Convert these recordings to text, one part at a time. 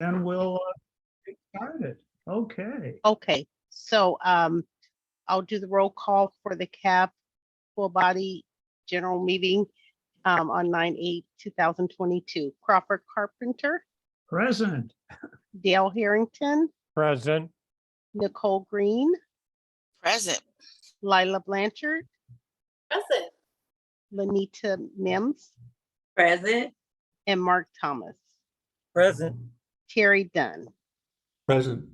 then we'll get started. Okay. Okay, so I'll do the roll call for the CAB full body general meeting on 9/8/2022. Crawford Carpenter, Present. Dale Harrington, Present. Nicole Green, Present. Lila Blanchard, Present. Lenita Mims, Present. and Mark Thomas. Present. Terry Dunn. Present.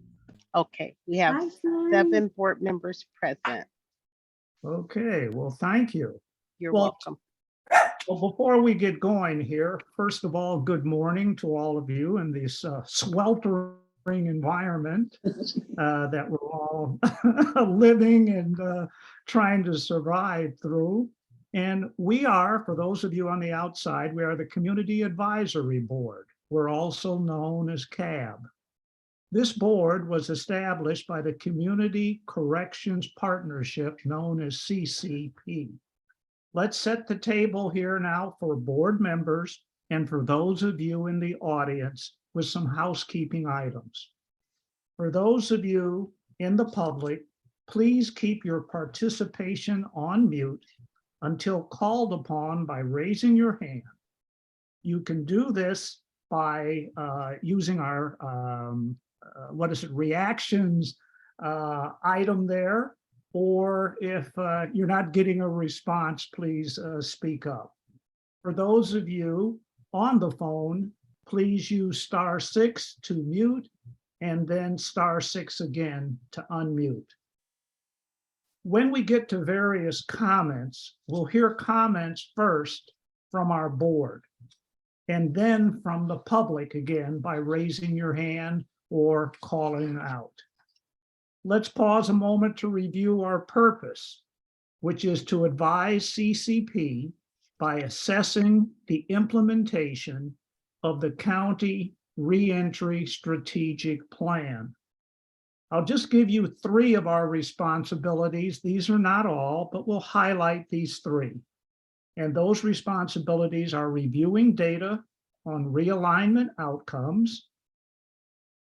Okay, we have 7 board members present. Okay, well, thank you. You're Well, welcome. Well, before we get going here, first of all, good morning to all of you in this sweltering environment that we're all living and trying to survive through. And we are, for those of you on the outside, we are the Community Advisory Board. We're also known as CAB. This board was established by the Community Corrections Partnership known as CCP. Let's set the table here now for board members and for those of you in the audience with some housekeeping items. For those of you in the public, please keep your participation on mute until called upon by raising your hand. You can do this by using our, reactions item there. Or if you're not getting a response, please speak up. For those of you on the phone, please use *6 to mute and then *6 again to unmute. When we get to various comments, we'll hear comments first from our board and then from the public again by raising your hand or calling out. Let's pause a moment to review our purpose, which is to advise CCP by assessing the implementation of the county reentry strategic plan. I'll just give you 3 of our responsibilities. These are not all, but we'll highlight these 3. And those responsibilities are reviewing data on realignment outcomes,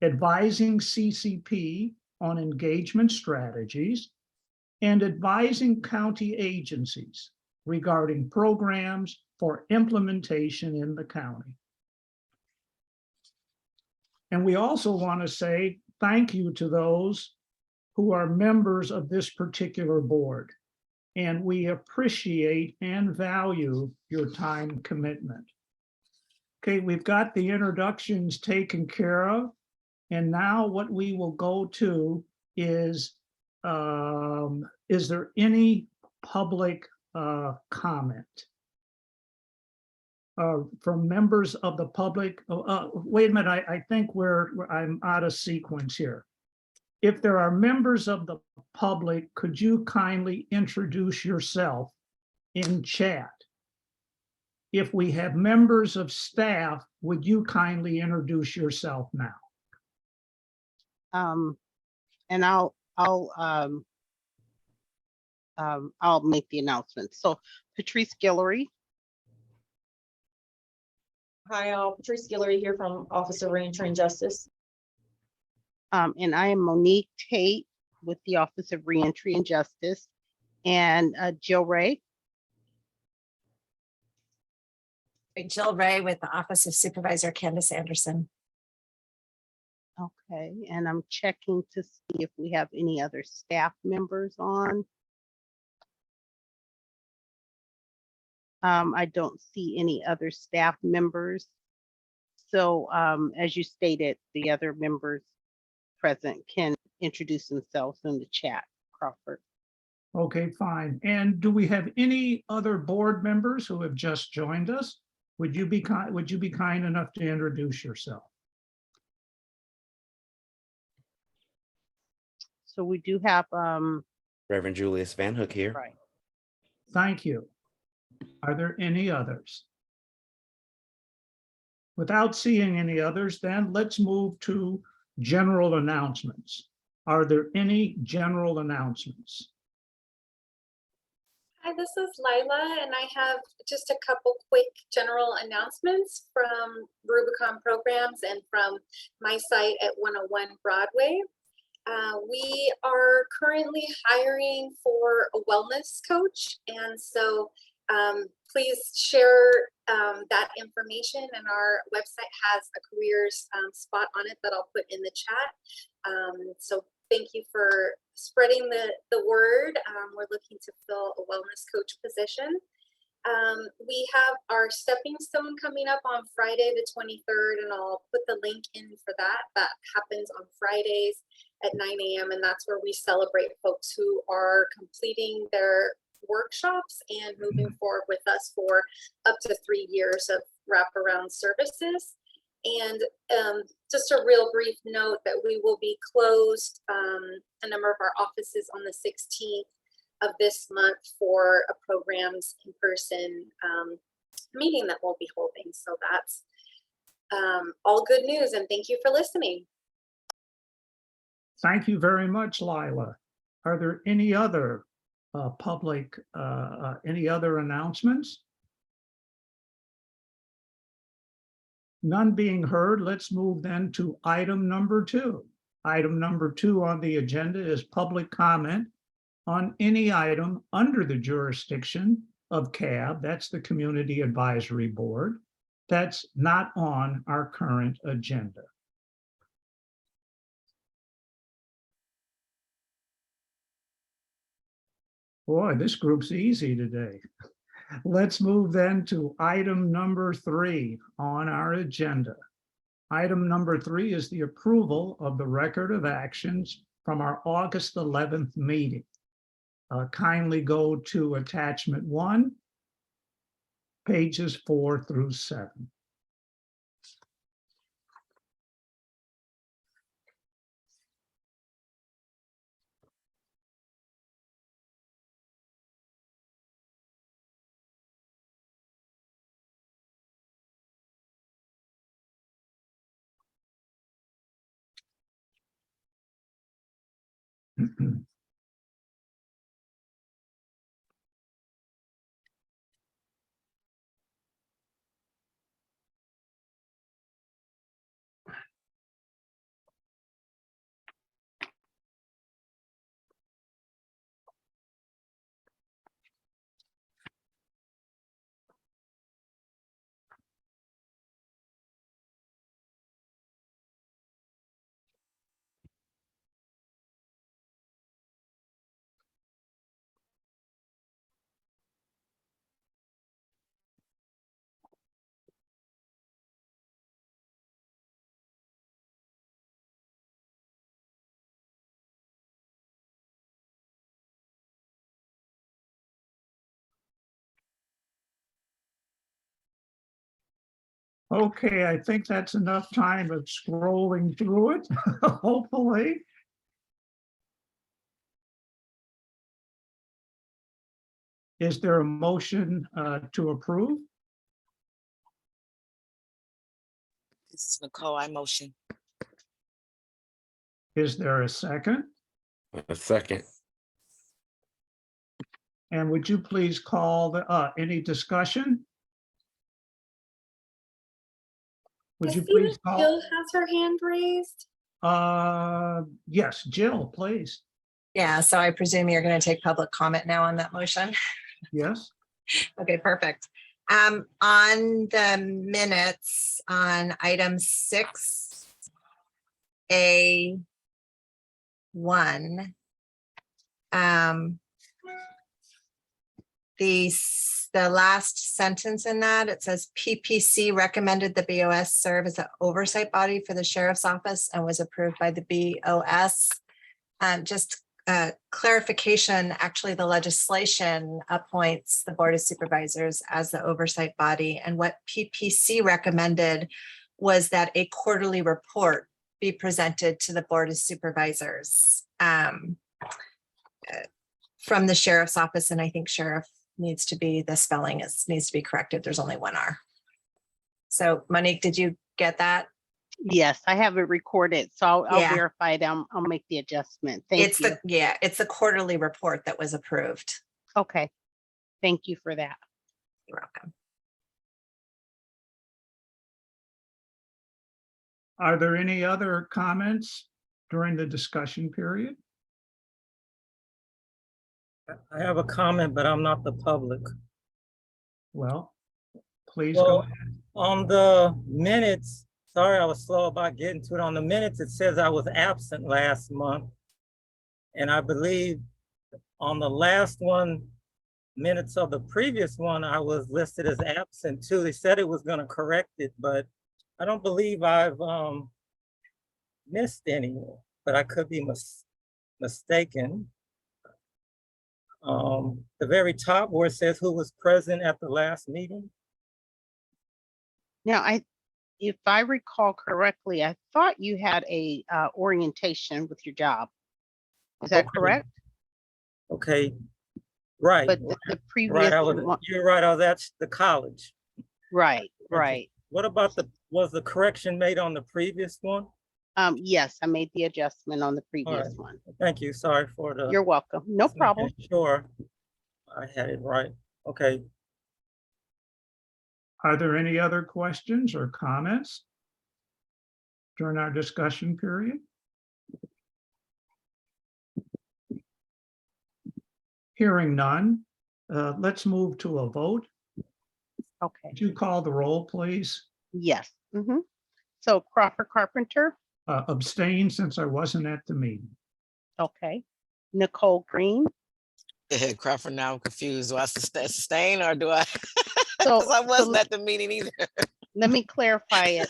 advising CCP on engagement strategies, and advising county agencies regarding programs for implementation in the county. And we also want to say thank you to those who are members of this particular board. And we appreciate and value your time commitment. Okay, we've got the introductions taken care of. And now what we will go to is there any public comment from members of the public? Wait a minute, I think I'm out of sequence here. If there are members of the public, could you kindly introduce yourself in chat? If we have members of staff, would you kindly introduce yourself now? And I'll make the announcement. So Patrice Guillory. Hi, all. Patrice Guillory here from Office of Reentry and Justice. And I am Monique Tate with the Office of Reentry and Justice. And Jill Ray. Jill Ray with the Office of Supervisor Candace Anderson. Okay, and I'm checking to see if we have any other staff members on. I don't see any other staff members. So as you stated, the other members present can introduce themselves in the chat, Crawford. Okay, fine. And do we have any other board members who have just joined us? Would you be kind enough to introduce yourself? So we do have Reverend Julius Van Hook here. right. Thank you. Are there any others? Without seeing any others, then let's move to general announcements. Are there any general announcements? Hi, this is Lila, and I have just a couple quick general announcements from Rubicon Programs and from my site at 101 Broadway. We are currently hiring for a wellness coach, and so please share that information, and our website has a careers spot on it that I'll put in the chat. So thank you for spreading the word. We're looking to fill a wellness coach position. We have our stepping stone coming up on Friday the 23rd, and I'll put the link in for that. That happens on Fridays at 9 a.m. and that's where we celebrate folks who are completing their workshops and moving forward with us for up to 3 years of wraparound services. And just a real brief note that we will be closed a number of our offices on the 16th of this month for a programs in-person meeting that we'll be holding. So that's all good news, and thank you for listening. Thank you very much, Lila. Are there any other any other announcements? None being heard, let's move then to item number 2. Item number 2 on the agenda is public comment on any item under the jurisdiction of CAB, that's the Community Advisory Board, that's not on our current agenda. Boy, this group's easy today. Let's move then to item number 3 on our agenda. Item number 3 is the approval of the record of actions from our August 11th meeting. Kindly go to attachment 1, pages 4 through 7. Okay, I think that's enough time of scrolling through it, hopefully. Is there a motion to approve? This is Nicole. I motion. Is there a second? A second. And would you please call the, any discussion? Would I you see please that call? Jill has her hand raised. Yes, Jill, please. Yeah, so I presume you're going to take public comment now on that motion. Yes. Okay, perfect. On the minutes on item 6A1, the last sentence in that, it says PPC recommended the BOS serve as an oversight body for the sheriff's office and was approved by the BOS. Just clarification, actually the legislation appoints the Board of Supervisors as the oversight body, and what PPC recommended was that a quarterly report be presented to the Board of Supervisors from the sheriff's office, and I think sheriff needs to be, the spelling needs to be corrected. There's only one R. So Monique, did you get that? Yes, I have it recorded, so I'll Yeah. verify it. I'll make the adjustment. Thank you. It's the quarterly report that was approved. Okay. Thank you for that. You're welcome. Are there any other comments during the discussion period? I have a comment, but I'm not the public. Well, please go Well, ahead. on the minutes, sorry, I was slow about getting to it. On the minutes, it says I was absent last month. And I believe on the last one, minutes of the previous one, I was listed as absent too. They said it was gonna correct it, but I don't believe I've missed any, but I could be mistaken. The very top where it says who was present at the last meeting. Now, if I recall correctly, I thought you had a orientation with your job. Is that Okay. correct? Okay, right, But the previous right. one, You're right. I was at the college. right, Okay. right. What about was the correction made on the previous one? Yes, I made the adjustment on the previous right. one. Thank you. Sorry for the. You're welcome. No just making problem. Sure, I had it right. Okay, Are there any other questions or comments during our discussion period? Hearing none, let's move to a vote. Okay, Would you call the roll, please? yes. So Crawford Carpenter, Abstain since I wasn't at the meeting. okay. Nicole Green, Crawford, now I'm confused. Do I sustain or do I? So- Because I wasn't so- at the meeting either. let me clarify it.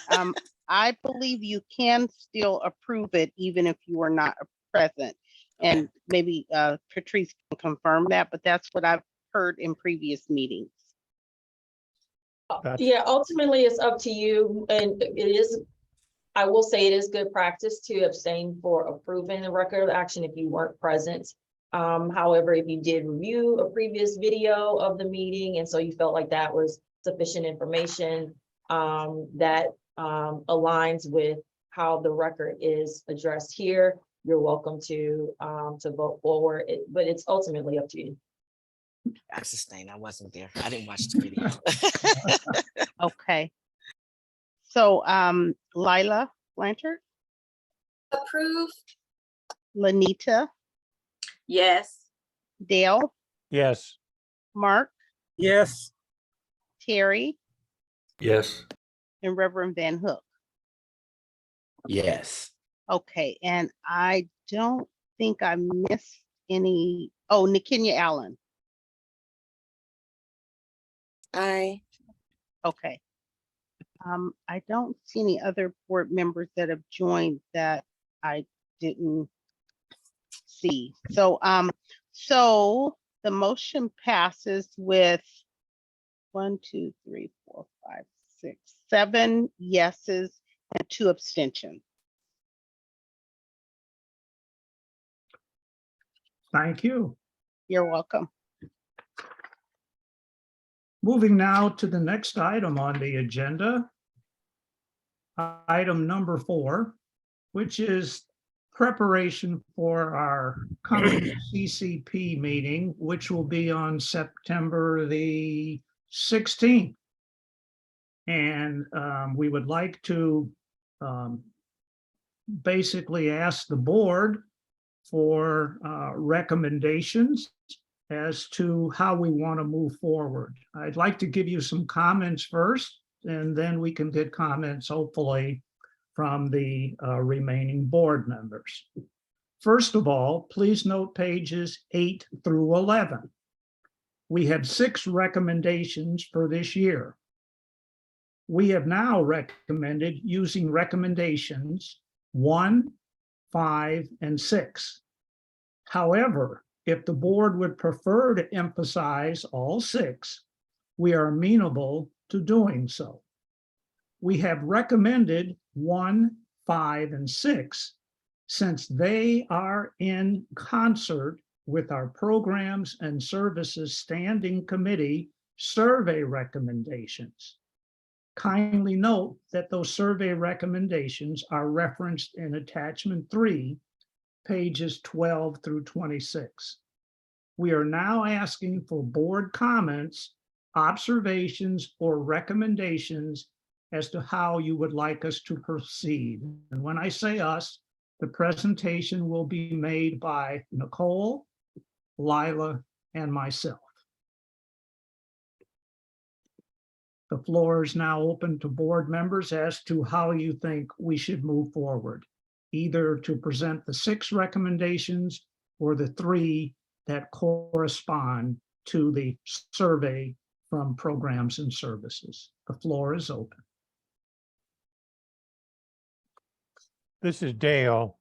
I believe you can still approve it even if you are not present. And maybe Patrice can confirm that, but that's what I've heard in previous meetings. That's- Yeah, ultimately it's up to you, and it is, I will say it is good practice to abstain for approving the record of action if you weren't present. However, if you did review a previous video of the meeting, and so you felt like that was sufficient information, that aligns with how the record is addressed here, you're welcome to vote forward, but it's ultimately up to you. I sustain. I wasn't there. I didn't watch the video. Okay. So Lila Blanchard, Approve. Lanita, Yes. Dale, yes. Mark, Yes, Terry, yes. and Reverend Van Hook. Yes. Okay, and I don't think I missed any. Oh, Nikinya Allen. Aye. Okay. I don't see any other board members that have joined that I didn't see. So, so the motion passes with 1, 2, 3, 4, 5, 6, 7 yeses and 2 abstentions. Thank you. You're welcome. Moving now to the next item on the agenda. Item number 4, which is preparation for our coming CCP meeting, which will be on September the 16th. And we would like to basically ask the board for recommendations as to how we want to move forward. I'd like to give you some comments first, and then we can get comments hopefully from the remaining board members. First of all, please note pages 8 through 11. We have 6 recommendations for this year. We have now recommended using recommendations 1, 5, and 6. However, if the board would prefer to emphasize all 6, we are amenable to doing so. We have recommended 1, 5, and 6 since they are in concert with our Programs and Services Standing Committee survey recommendations. Kindly note that those survey recommendations are referenced in attachment 3, pages 12 through 26. We are now asking for board comments, observations, or recommendations as to how you would like us to proceed. And when I say us, the presentation will be made by Nicole, Lila, and myself. The floor is now open to board members as to how you think we should move forward, either to present the 6 recommendations or the 3 that correspond to the survey from Programs and Services. The floor is open. This is Dale.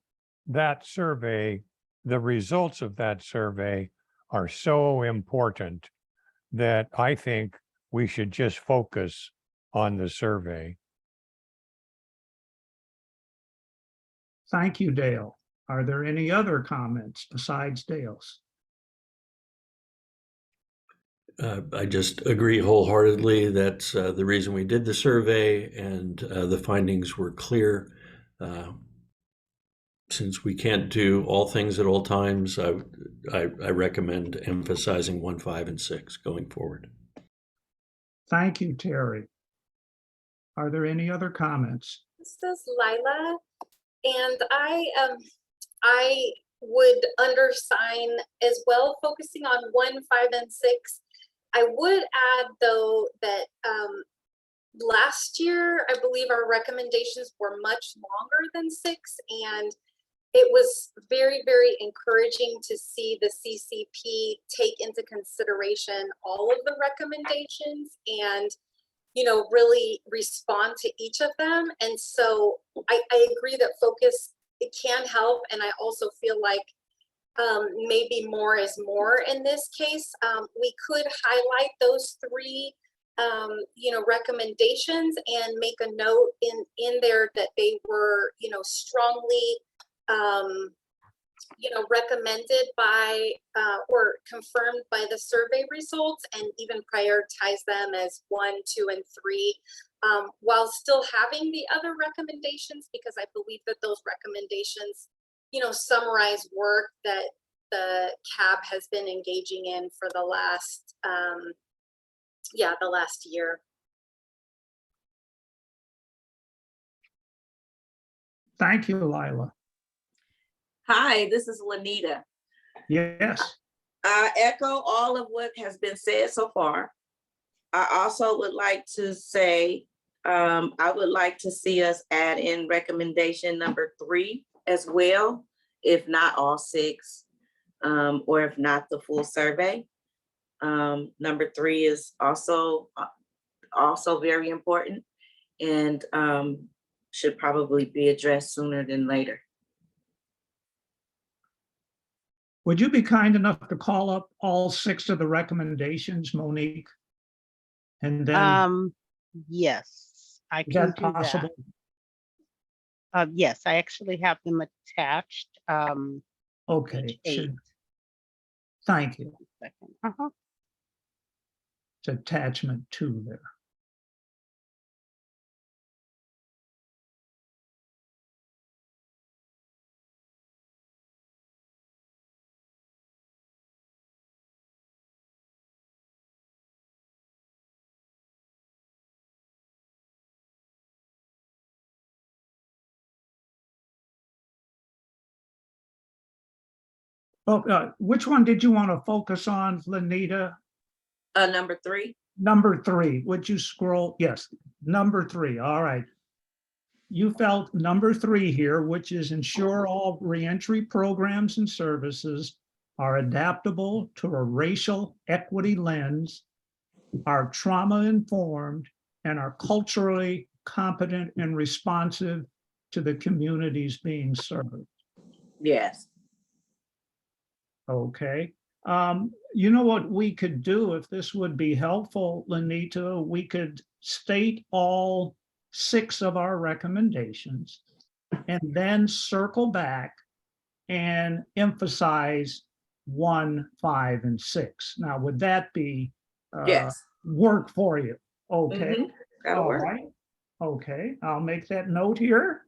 That survey, the results of that survey are so important that I think we should just focus on the survey. Thank you, Dale. Are there any other comments besides Dale's? I just agree wholeheartedly. That's the reason we did the survey, and the findings were clear. Since we can't do all things at all times, I recommend emphasizing 1, 5, and 6 going forward. Thank you, Terry. Are there any other comments? This is Lila, and I would undersign as well, focusing on 1, 5, and 6. I would add though that last year, I believe our recommendations were much longer than 6, and it was very, very encouraging to see the CCP take into consideration all of the recommendations and, you know, really respond to each of them. And so I agree that focus, it can help. And I also feel like maybe more is more in this case. We could highlight those 3 you know, recommendations and make a note in there that they were, you know, strongly you know, recommended by or confirmed by the survey results, and even prioritize them as 1, 2, and 3, while still having the other recommendations, because I believe that those recommendations, you know, summarize work that the CAB has been engaging in for the last, the last year. Thank you, Lila. Hi, this is Lanita. Yes. I echo all of what has been said so far. I also would like to say, I would like to see us add in recommendation number 3 as well, if not all 6, or if not the full survey. Number 3 is also very important, and should probably be addressed sooner than later. Would you be kind enough to call up all 6 of the recommendations, Monique? And then, Yes, I is can that do possible? that. Yes, I actually have them attached. Okay, page 8. Thank you. Second. It's attachment 2 there. Oh, which one did you want to focus on, Lanita? Number 3. Number 3, would you scroll? Yes, number 3, all right. You felt number 3 here, which is ensure all reentry programs and services are adaptable to a racial equity lens, are trauma informed, and are culturally competent and responsive to the communities being served. Yes. Okay. You know what we could do, if this would be helpful, Lanita, we could state all 6 of our recommendations and then circle back and emphasize 1, 5, and 6. Now, would that be Yes. work for you? Okay. That'll All work. right. Okay, I'll make that note here.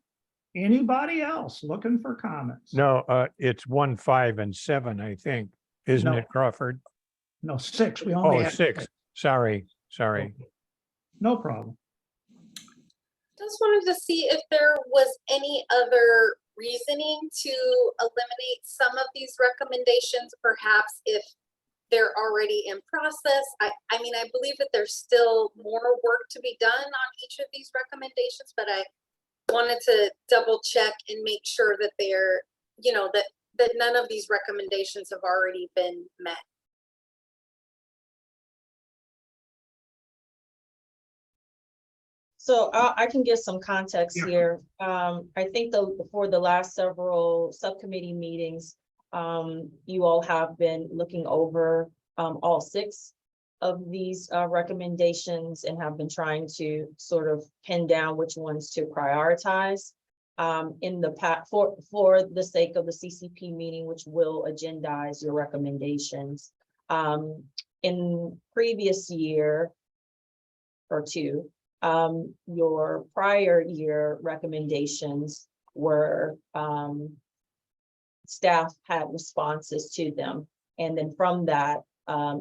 Anybody else looking for comments? No, it's 1, 5, and 7, I think. isn't No. it, Crawford? No, 6. We only Oh, had 6. Sorry. No problem. Just wanted to see if there was any other reasoning to eliminate some of these recommendations, perhaps if they're already in process. I mean, I believe that there's still more work to be done on each of these recommendations, but I wanted to double check and make sure that they're, you know, that none of these recommendations have already been met. So I can give some context Yeah. here. I think for the last several subcommittee meetings, you all have been looking over all 6 of these recommendations and have been trying to sort of pin down which ones to prioritize. In the past, for the sake of the CCP meeting, which will agendize your recommendations. In previous year or 2, your prior year recommendations were, staff had responses to them. And then from that,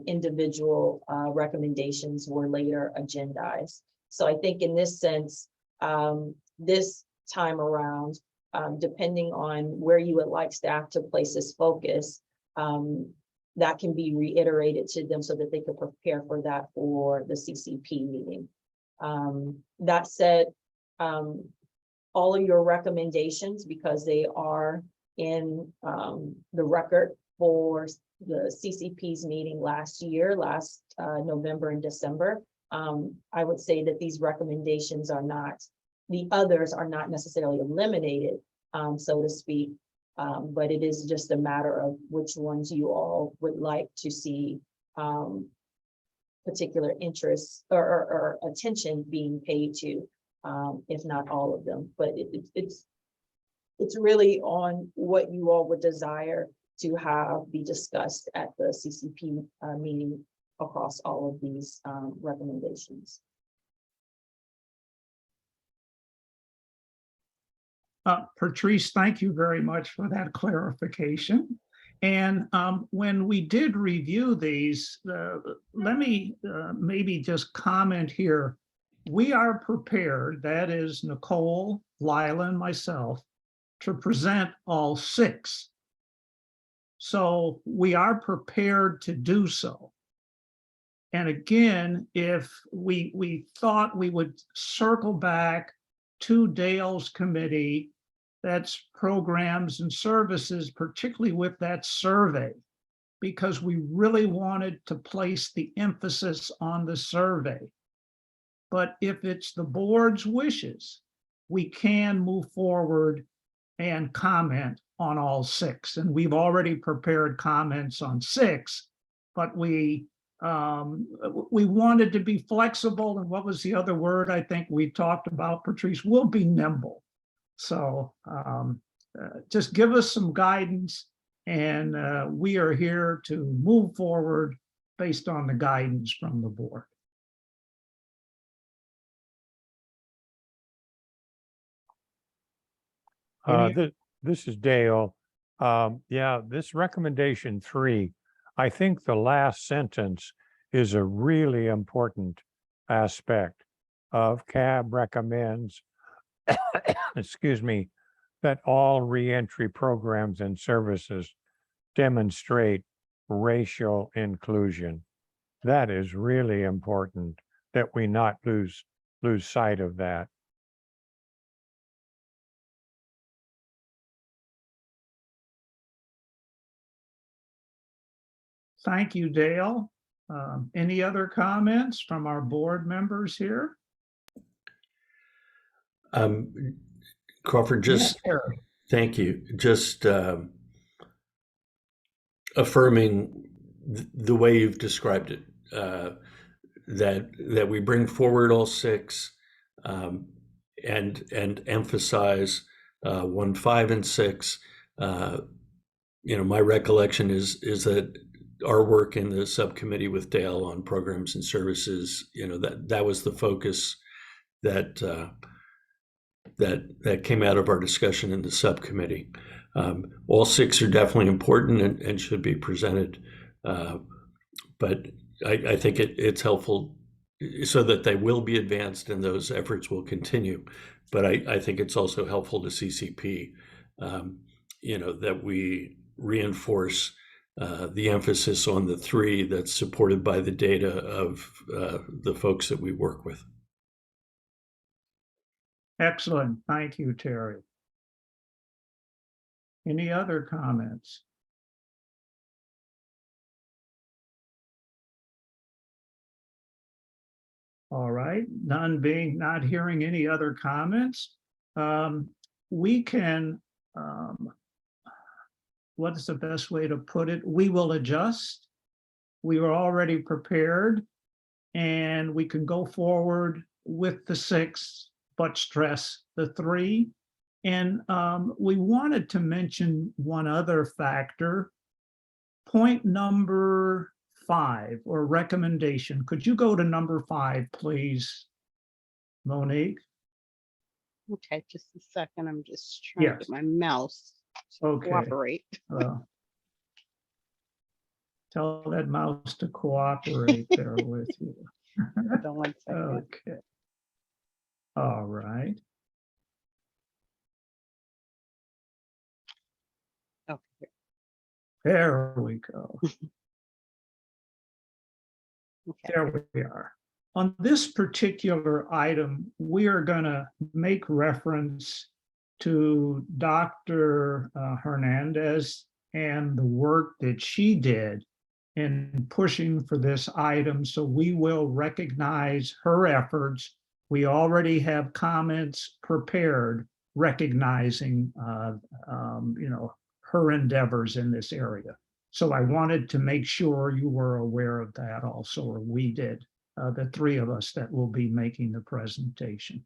individual recommendations were later agendized. So I think in this sense, this time around, depending on where you would like staff to place this focus, that can be reiterated to them so that they could prepare for that for the CCP meeting. That said, all of your recommendations, because they are in the record for the CCP's meeting last November and December, I would say that these recommendations are not, the others are not necessarily eliminated, so to speak, but it is just a matter of which ones you all would like to see particular interests or attention being paid to, if not all of them. But it's really on what you all would desire to have be discussed at the CCP meeting across all of these recommendations. Patrice, thank you very much for that clarification. And when we did review these, let me maybe just comment here. We are prepared, that is Nicole, Lila, and myself, to present all 6. So we are prepared to do so. And again, if we thought we would circle back to Dale's committee, that's programs and services, particularly with that survey, because we really wanted to place the emphasis on the survey. But if it's the board's wishes, we can move forward and comment on all 6. And we've already prepared comments on 6, but we wanted to be flexible. And what was the other word I think we talked about, Patrice? We'll be nimble. So just give us some guidance, and we are here to move forward based on the guidance from the board. This is Dale. Yeah, this recommendation 3, I think the last sentence is a really important aspect of CAB recommends, excuse me, that all reentry programs and services demonstrate racial inclusion. That is really important that we not lose sight of that. Thank you, Dale. Any other comments from our board members here? Crawford, just Yes, Harry. thank you. Just affirming the way you've described it, that we bring forward all 6 and emphasize 1, 5, and 6. My recollection is that our work in the subcommittee with Dale on programs and services, that was the focus that that came out of our discussion in the subcommittee. All 6 are definitely important and should be presented. But I think it's helpful so that they will be advanced and those efforts will continue. But I think it's also helpful to CCP, that we reinforce the emphasis on the 3 that's supported by the data of the folks that we work with. Excellent. Thank you, Terry. Any other comments? All right, not hearing any other comments. We can, what is the best way to put it? We will adjust. We were already prepared and we can go forward with the 6, but stress the 3. And we wanted to mention one other factor. Point number 5 or recommendation. Could you go to number 5, please, Monique? Okay, just a second. I'm just trying to Yes. get my mouse to Okay. cooperate. Tell that mouse to cooperate there with you. Hold on one second. Okay. All right. Okay. There we go. Okay. There we are. On this particular item, we are going to make reference to Dr. Hernandez and the work that she did in pushing for this item. So we will recognize her efforts. We already have comments prepared recognizing, her endeavors in this area. So I wanted to make sure you were aware of that also, or we did, the 3 of us that will be making the presentation.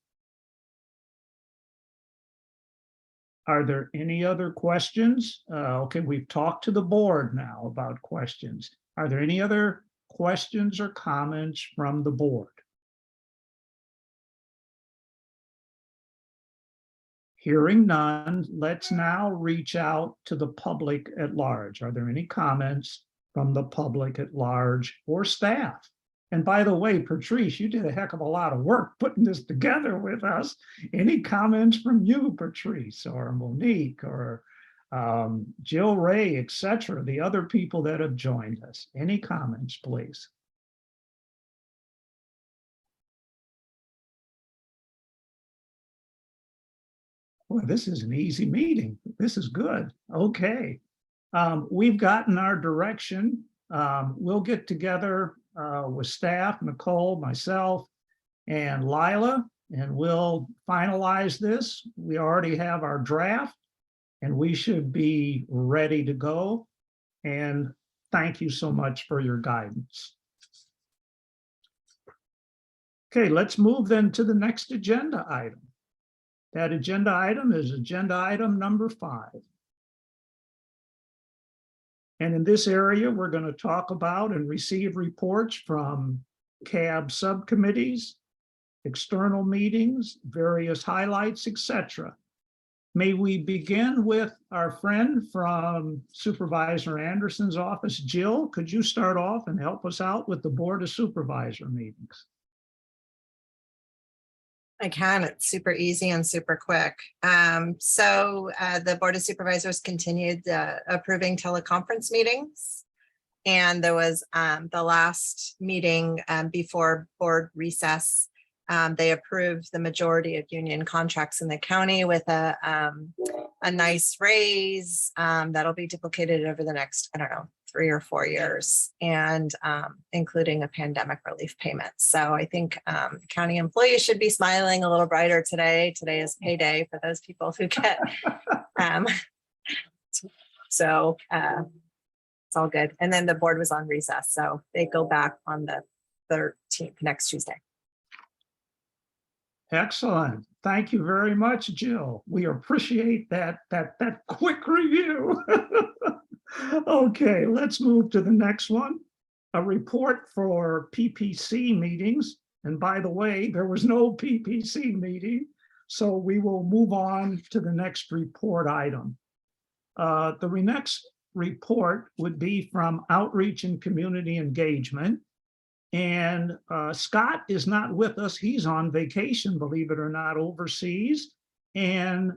Are there any other questions? Okay, we've talked to the board now about questions. Are there any other questions or comments from the board? Hearing none, let's now reach out to the public at large. Are there any comments from the public at large or staff? And by the way, Patrice, you did a heck of a lot of work putting this together with us. Any comments from you, Patrice, or Monique, or Jill Ray, etc., the other people that have joined us? Any comments, please? Boy, this is an easy meeting. This is good. Okay. We've gotten our direction. We'll get together with staff, Nicole, myself, and Lila, and we'll finalize this. We already have our draft, and we should be ready to go. And thank you so much for your guidance. Okay, let's move then to the next agenda item. That agenda item is agenda item number 5. And in this area, we're going to talk about and receive reports from CAB subcommittees, external meetings, various highlights, etc. May we begin with our friend from Supervisor Anderson's office, Jill? Could you start off and help us out with the Board of Supervisor meetings? I can. It's super easy and super quick. The Board of Supervisors continued approving teleconference meetings. And there was the last meeting before board recess. They approved the majority of union contracts in the county with a nice raise that'll be duplicated over the next, 3 or 4 years, and including a pandemic relief payment. So I think county employees should be smiling a little brighter today. Today is payday for those people who get. It's all good. And then the board was on recess, so they go back on the 13th, next Tuesday. Excellent. Thank you very much, Jill. We appreciate that quick review. Okay, let's move to the next one. A report for PPC meetings. And by the way, there was no PPC meeting. So we will move on to the next report item. The next report would be from Outreach and Community Engagement. And Scott is not with us. He's on vacation, believe it or not, overseas. And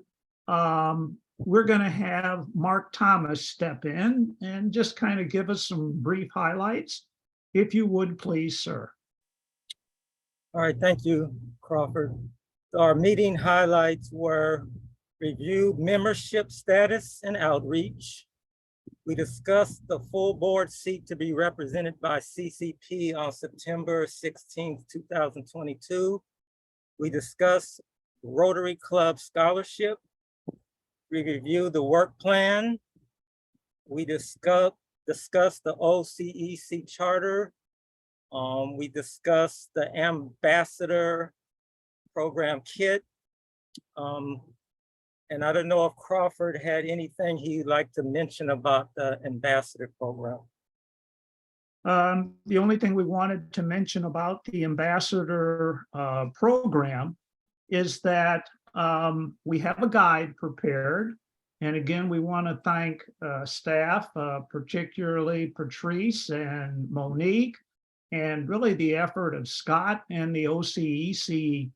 we're going to have Mark Thomas step in and just kind of give us some brief highlights. If you would, please, sir. All right, thank you, Crawford. Our meeting highlights were review membership status and outreach. We discussed the full board seat to be represented by CCP on September 16th, 2022. We discussed Rotary Club scholarship. We reviewed the work plan. We discussed the OCEC charter. We discussed the ambassador program kit. And I don't know if Crawford had anything he'd like to mention about the ambassador program. The only thing we wanted to mention about the ambassador program is that we have a guide prepared. And again, we want to thank staff, particularly Patrice and Monique, and really the effort of Scott and the OCEC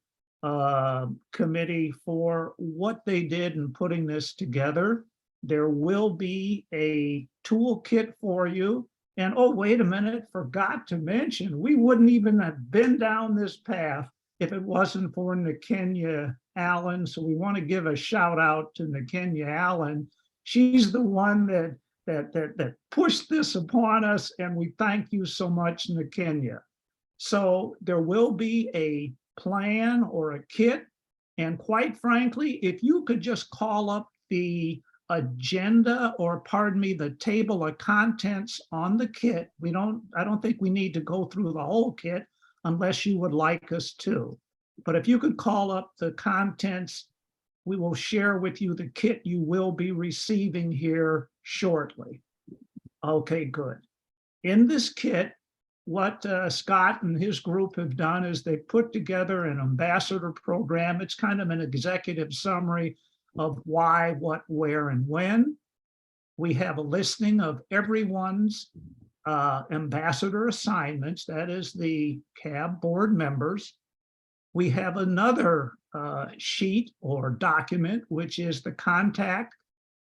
committee for what they did in putting this together. There will be a toolkit for you. And oh, wait a minute, forgot to mention, we wouldn't even have been down this path if it wasn't for Nakenya Allen. So we want to give a shout out to Nakenya Allen. She's the one that pushed this upon us, and we thank you so much, Nakenya. So there will be a plan or a kit, and quite frankly, if you could just call up the agenda, or pardon me, the table of contents on the kit. I don't think we need to go through the whole kit unless you would like us to. But if you could call up the contents, we will share with you the kit you will be receiving here shortly. Okay, good. In this kit, what Scott and his group have done is they put together an ambassador program. It's kind of an executive summary of why, what, where, and when. We have a listing of everyone's ambassador assignments, that is the CAB board members. We have another sheet or document, which is the contact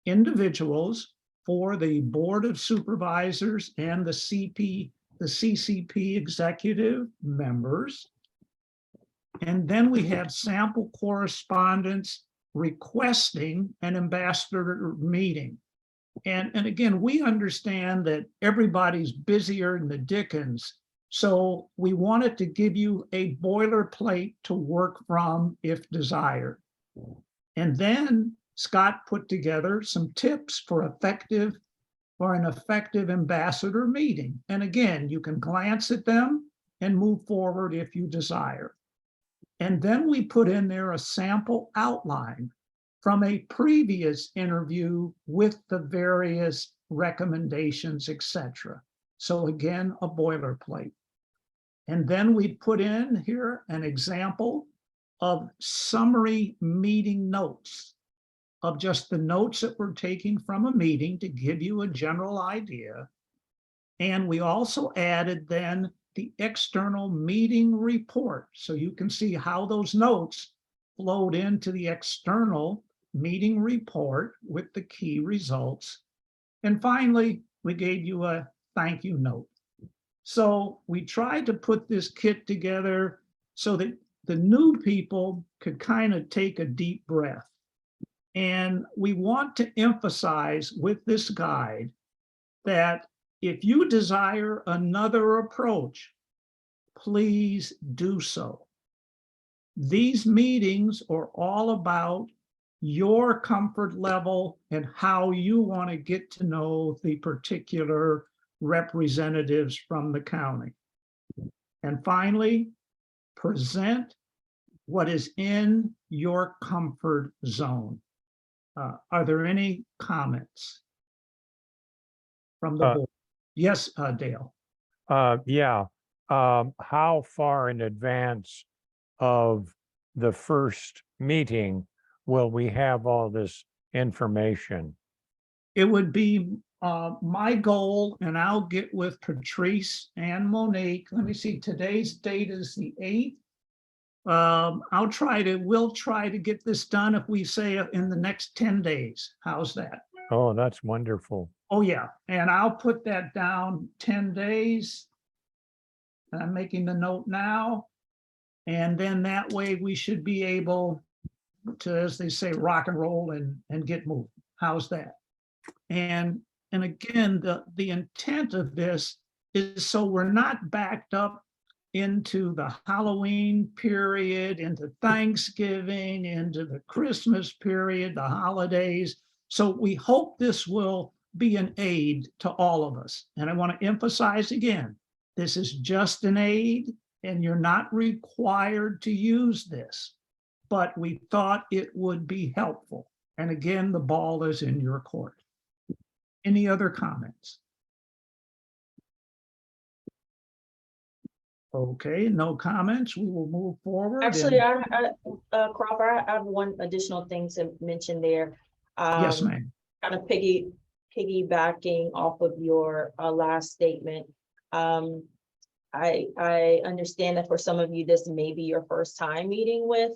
individuals for the Board of Supervisors and the CCP executive members. And then we have sample correspondence requesting an ambassador meeting. And again, we understand that everybody's busier than the dickens. So we wanted to give you a boilerplate to work from if desired. And then Scott put together some tips for an effective ambassador meeting. And again, you can glance at them and move forward if you desire. And then we put in there a sample outline from a previous interview with the various recommendations, etc. So again, a boilerplate. And then we put in here an example of summary meeting notes, of just the notes that we're taking from a meeting to give you a general idea. And we also added then the external meeting report, so you can see how those notes flowed into the external meeting report with the key results. And finally, we gave you a thank you note. So we tried to put this kit together so that the new people could kind of take a deep breath. And we want to emphasize with this guide that if you desire another approach, please do so. These meetings are all about your comfort level and how you want to get to know the particular representatives from the county. And finally, present what is in your comfort zone. Are there any comments from the board? Yes, Dale. Yeah. How far in advance of the first meeting will we have all this information? It would be my goal, and I'll get with Patrice and Monique. Let me see, today's date is the 8th. We'll try to get this done if we say in the next 10 days. How's that? Oh, that's wonderful. Oh, yeah, and I'll put that down 10 days. I'm making the note now. And then that way we should be able to, as they say, rock and roll and get moving. How's that? And again, the intent of this is so we're not backed up into the Halloween period, into Thanksgiving, into the Christmas period, the holidays. So we hope this will be an aid to all of us. And I want to emphasize again, this is just an aid and you're not required to use this, but we thought it would be helpful. And again, the ball is in your court. Any other comments? Okay, no comments. We will move forward. Actually, and- Crawford, I have one additional thing to mention there. Yes, ma'am. Kind of piggybacking off of your last statement. I understand that for some of you, this may be your first time meeting with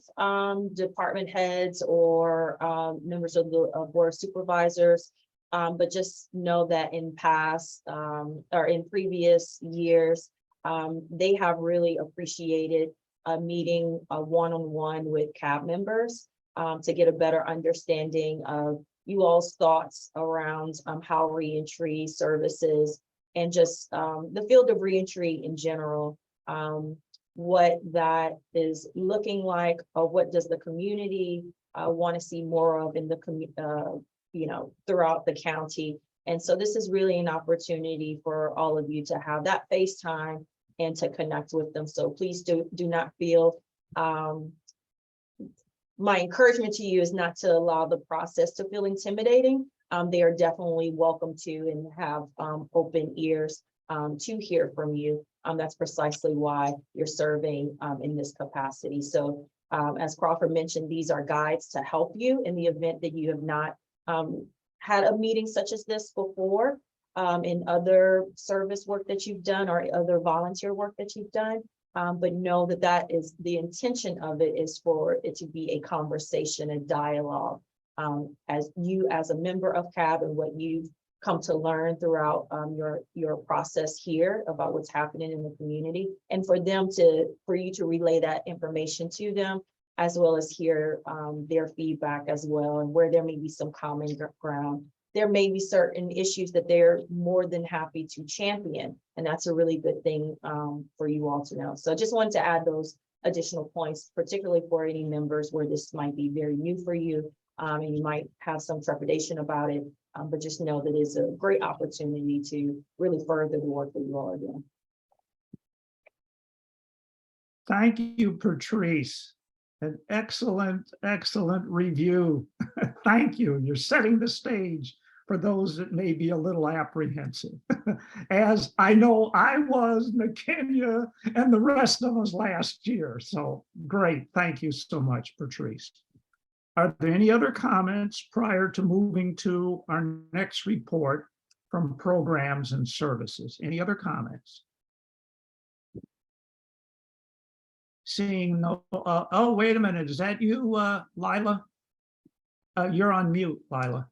department heads or members of the board of supervisors. But just know that in past or in previous years, they have really appreciated a meeting one-on-one with CAB members to get a better understanding of you all's thoughts around how reentry services and just the field of reentry in general, what that is looking like, or what does the community want to see more of in the throughout the county. And so this is really an opportunity for all of you to have that FaceTime and to connect with them. So please do not feel, my encouragement to you is not to allow the process to feel intimidating. They are definitely welcome to and have open ears to hear from you. That's precisely why you're serving in this capacity. So as Crawford mentioned, these are guides to help you in the event that you have not had a meeting such as this before in other service work that you've done or other volunteer work that you've done. But know that that is the intention of it, is for it to be a conversation, a dialogue, as you as a member of CAB and what you've come to learn throughout your process here about what's happening in the community, and for you to relay that information to them, as well as hear their feedback as well, and where there may be some common ground. There may be certain issues that they're more than happy to champion, and that's a really good thing for you all to know. So I just wanted to add those additional points, particularly for any members where this might be very new for you, and you might have some trepidation about it, but just know that it's a great opportunity to really further the work that you all are doing. Thank you, Patrice. An excellent, excellent review. Thank you. You're setting the stage for those that may be a little apprehensive, as I know I was, McKenya, and the rest of us last year. So great. Thank you so much, Patrice. Are there any other comments prior to moving to our next report from programs and services? Any other comments? Seeing no, oh, wait a minute. Is that you, Lila? You're on mute, Lila.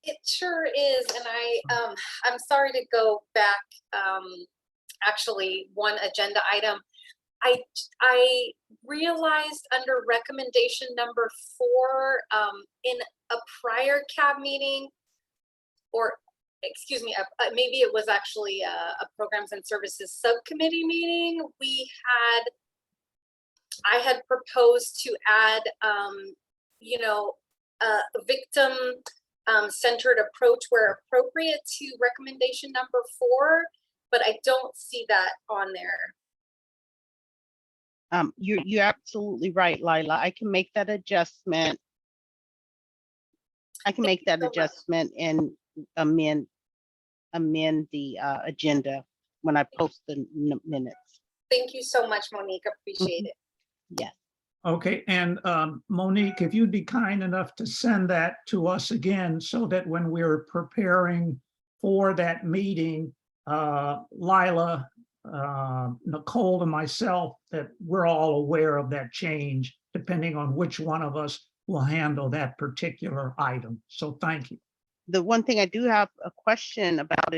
It sure is, and I'm sorry to go back. Actually, one agenda item. I realized under recommendation number 4 in a prior CAB meeting, or excuse me, maybe it was actually a programs and services subcommittee meeting. I had proposed to add, a victim centered approach where appropriate to recommendation number 4, but I don't see that on there. You're absolutely right, Lila. I can make that adjustment. I can make that adjustment and amend the agenda when I post the minutes. Thank you so much, Monique. Appreciate it. Yes. Okay, and Monique, if you'd be kind enough to send that to us again so that when we're preparing for that meeting, Lila, Nicole and myself, that we're all aware of that change, depending on which one of us will handle that particular item. So thank you. The one thing I do have a question about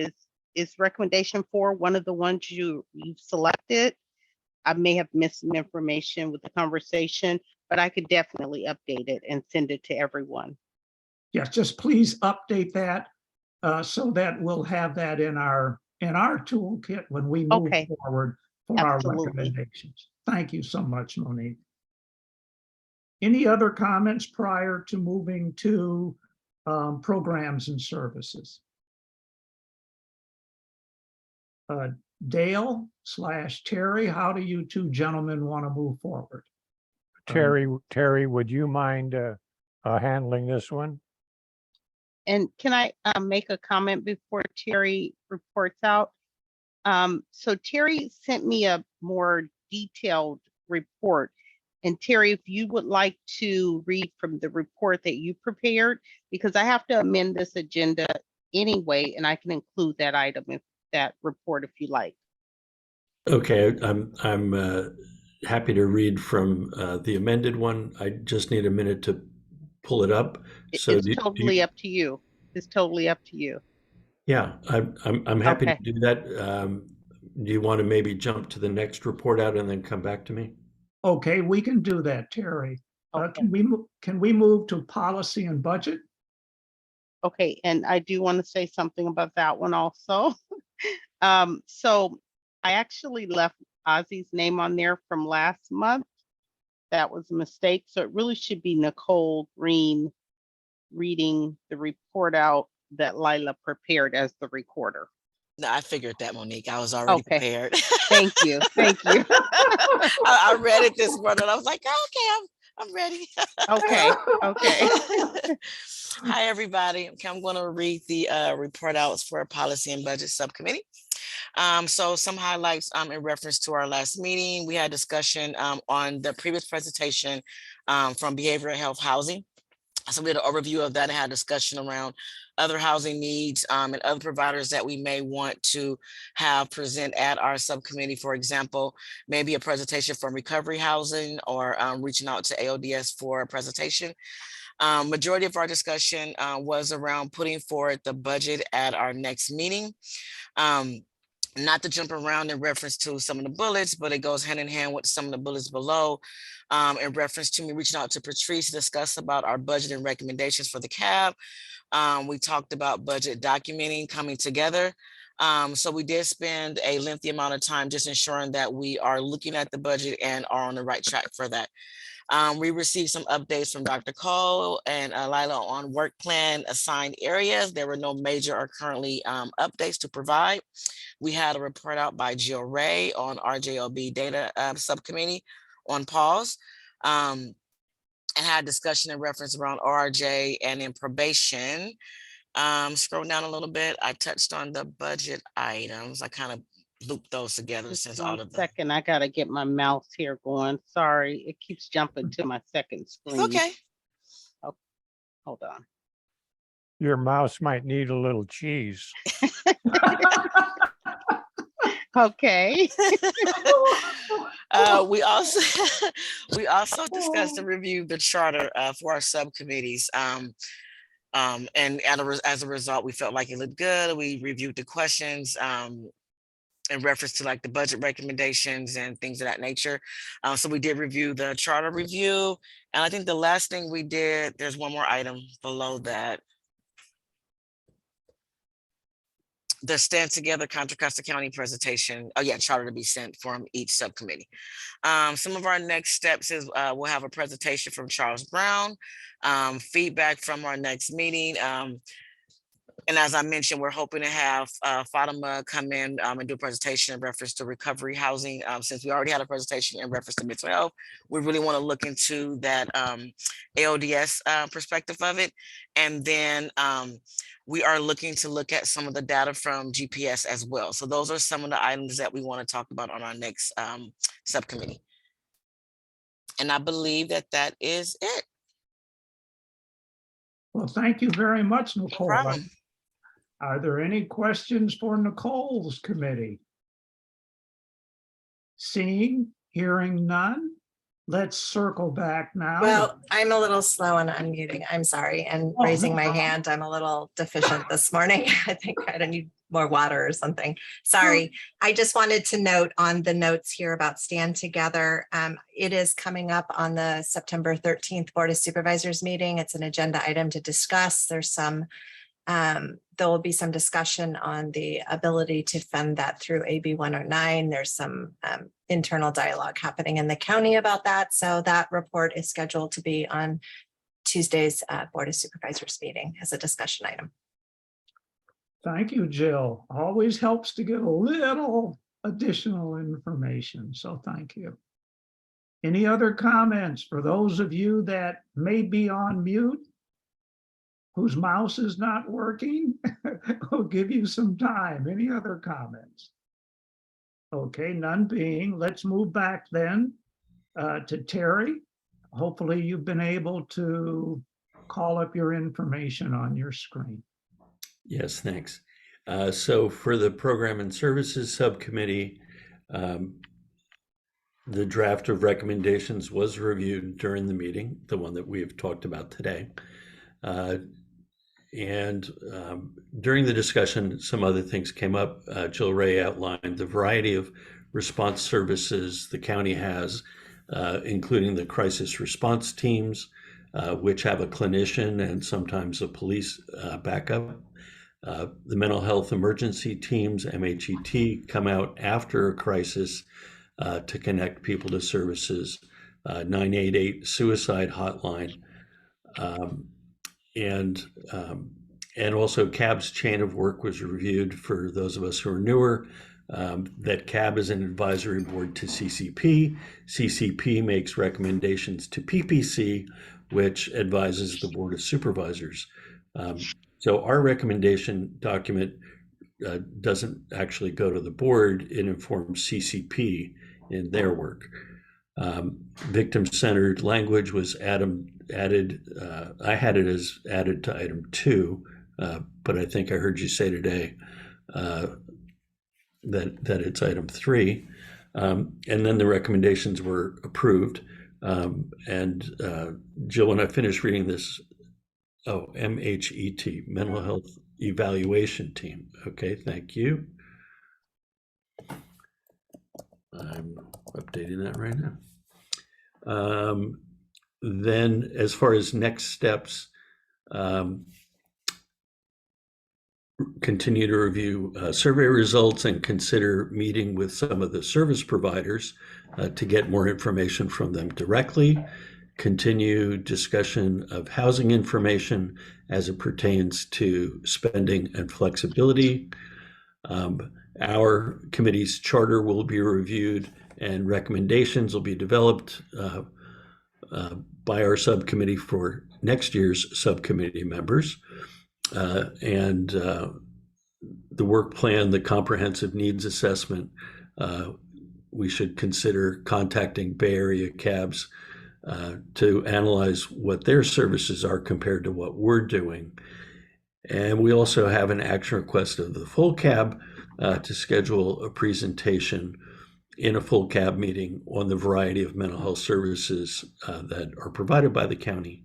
is recommendation 4 one of the ones you've selected? I may have missed some information with the conversation, but I could definitely update it and send it to everyone. Yes, just please update that so that we'll have that in our toolkit when we move Okay. forward for our Absolutely. recommendations. Thank you so much, Monique. Any other comments prior to moving to programs and services? Dale / Terry, how do you two gentlemen want to move forward? Terry, would you mind handling this one? And can I make a comment before Terry reports out? So Terry sent me a more detailed report. And Terry, if you would like to read from the report that you prepared, because I have to amend this agenda anyway, and I can include that item if that report if you like. Okay, I'm happy to read from the amended one. I just need a minute to pull it up. So It's totally up to you. It's totally up to you. yeah, I'm happy Okay. to do that. Do you want to maybe jump to the next report out and then come back to me? Okay, we can do that, Terry. Okay. Can we move to policy and budget? Okay, and I do want to say something about that one also. So I actually left Ozzy's name on there from last month. That was a mistake. So it really should be Nicole Green reading the report out that Lila prepared as the recorder. No, I figured that, Monique. I was already Okay. prepared. Thank you. Thank you. I read it this morning. I was like, oh, okay, I'm ready. Okay. Okay. Hi, everybody. Okay, I'm going to read the report outs for Policy and Budget Subcommittee. So some highlights in reference to our last meeting. We had discussion on the previous presentation from Behavioral Health Housing. So we had an overview of that and had discussion around other housing needs and other providers that we may want to have present at our subcommittee. For example, maybe a presentation from recovery housing or reaching out to AODS for a presentation. Majority of our discussion was around putting forward the budget at our next meeting. Not to jump around in reference to some of the bullets, but it goes hand in hand with some of the bullets below in reference to me reaching out to Patrice to discuss about our budget and recommendations for the CAB. We talked about budget documenting coming together. So we did spend a lengthy amount of time just ensuring that we are looking at the budget and are on the right track for that. We received some updates from Dr. Cole and Lila on work plan assigned areas. There were no major or currently updates to provide. We had a report out by Jill Ray on RJLB data subcommittee on pause and had discussion in reference around RJ and in probation. Scroll down a little bit. I touched on the budget items. I kind of looped those together Just since all one of them. second. I got to get my mouse here going. Sorry. It keeps jumping to my second screen. It's okay. Oh, hold on. Your mouse might need a little cheese. Okay. We also discussed and reviewed the charter for our subcommittees. And as a result, we felt like it looked good. We reviewed the questions in reference to like the budget recommendations and things of that nature. So we did review the charter review. And I think the last thing we did, there's one more item below that. The Stand Together Contra Costa County presentation. Oh yeah, charter to be sent from each subcommittee. Some of our next steps is we'll have a presentation from Charles Brown, feedback from our next meeting. And as I mentioned, we're hoping to have Fatima come in and do a presentation in reference to recovery housing. Since we already had a presentation in reference to mental health, we really want to look into that AODS perspective of it. And then we are looking to look at some of the data from GPS as well. So those are some of the items that we want to talk about on our next subcommittee. And I believe that that is it. Well, thank you very much, No Nicole. problem. Are there any questions for Nicole's committee? Seeing, hearing none, let's circle back now. Well, I'm a little slow on unmuting. I'm sorry. And Oh, raising no my problem. hand, I'm a little deficient this morning. I think I need more water or something. Sorry. I just wanted to note on the notes here about Stand Together. It is coming up on the September 13th Board of Supervisors meeting. It's an agenda item to discuss. There's some there will be some discussion on the ability to fund that through AB 109. There's some internal dialogue happening in the county about that. So that report is scheduled to be on Tuesday's Board of Supervisors meeting as a discussion item. Thank you, Jill. Always helps to get a little additional information, so thank you. Any other comments for those of you that may be on mute? Whose mouse is not working? We'll give you some time. Any other comments? Okay, none being, let's move back then to Terry. Hopefully you've been able to call up your information on your screen. Yes, thanks. So for the Program and Services Subcommittee, the draft of recommendations was reviewed during the meeting, the one that we have talked about today. During the discussion, some other things came up. Jill Ray outlined the variety of response services the county has, including the crisis response teams, which have a clinician and sometimes a police backup. The mental health emergency teams, MHET, come out after a crisis to connect people to services. 988 suicide hotline. And also CAB's chain of work was reviewed for those of us who are newer, that CAB is an advisory board to CCP. CCP makes recommendations to PPC, which advises the Board of Supervisors. So our recommendation document doesn't actually go to the board, it informs CCP in their work. Victim-centered language was added. I had it as added to item 2, but I think I heard you say today that it's item 3. And then the recommendations were approved. Jill, when I finished reading this, MHET, Mental Health Evaluation Team. Okay, thank you. I'm updating that right now. Then as far as next steps, continue to review survey results and consider meeting with some of the service providers to get more information from them directly. Continue discussion of housing information as it pertains to spending and flexibility. Our committee's charter will be reviewed and recommendations will be developed by our subcommittee for next year's subcommittee members. The work plan, the comprehensive needs assessment, we should consider contacting Bay Area CABs to analyze what their services are compared to what we're doing. And we also have an action request of the full CAB to schedule a presentation in a full CAB meeting on the variety of mental health services that are provided by the county.